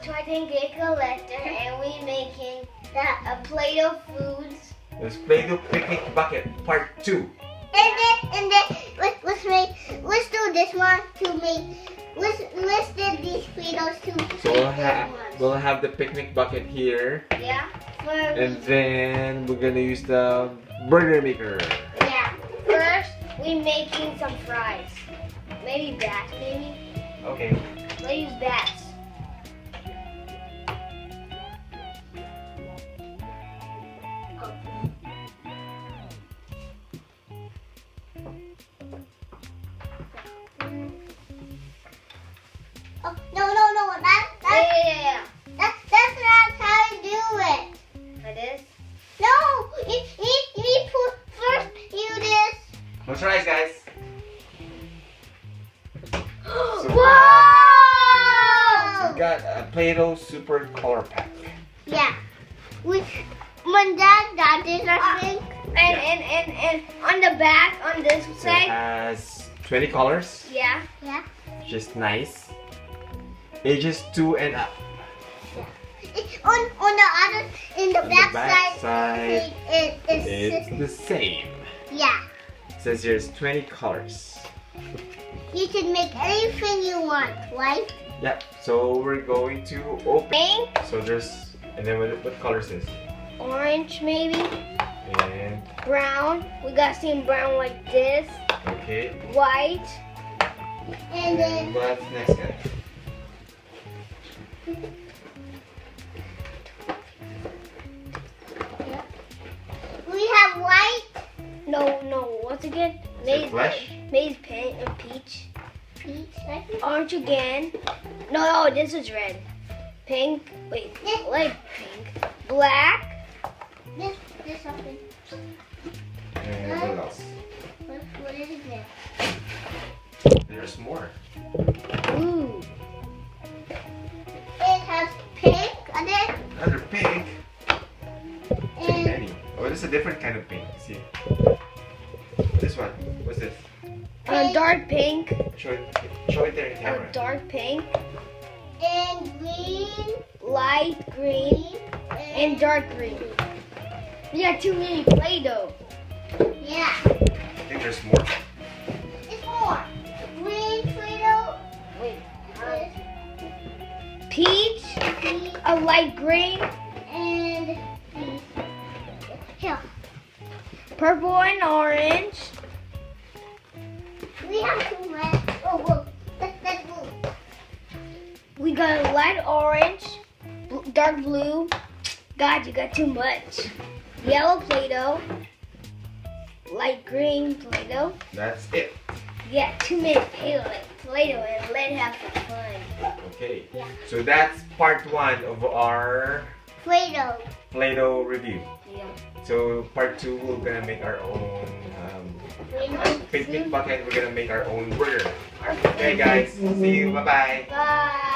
Try to get a letter and we making a Play-Doh foods. It's Play-Doh picnic bucket part 2. And then let's do this one to make. Let's do these Play-Dohs too. So we'll have the picnic bucket here. Yeah. And then we're gonna use the burger maker. Yeah. First, we making some fries. Maybe bats, maybe. Okay. Let's use bats. Oh, no. Yeah. That's not how you do it. Like this? No, you put first you this. Close your eyes, guys. Whoa! So we got a Play-Doh Super color pack. Yeah. When Dad got this, I think. And on the back, on this So it side. has 20 colors. Yeah. Just nice. Ages 2 and up. On the other, in the back side, side, it's the same. Yeah. It says here's 20 colors. You can make anything you want, right? Yep. So we're going to open. Pink, So there's, and then what color is this? orange maybe, And brown. We got some brown like this. okay. White. And then What's next, guys? we have white. No. What's again? Is it flesh? Maize pink and peach. Orange again. No, this is red. Pink. Wait, light pink. Black. This something. And what else? What is it? There's more. Ooh. It has pink on it. Another pink. Too And many. Oh, this is a different kind of pink. See? This one. What's this? dark pink. Show it there in camera. Dark pink. And green. Light green. And dark green. We got too many Play-Doh. Yeah. I think there's more. It's more. Green Play-Doh. Wait. Peach. A light green. And here. Purple and orange. We have two red. Oh, that's blue. We got a light orange, dark blue. God, you got too much. Yellow Play-Doh. Light green Play-Doh. That's it. Yeah, too many Play-Doh and let's have some fun. Okay. Yeah. So that's part 1 of our Play-Doh. Play-Doh review. Yeah. So part 2, we're gonna make our own picnic bucket. We're gonna make our own burger. Okay, guys. See you. Bye-bye. Bye.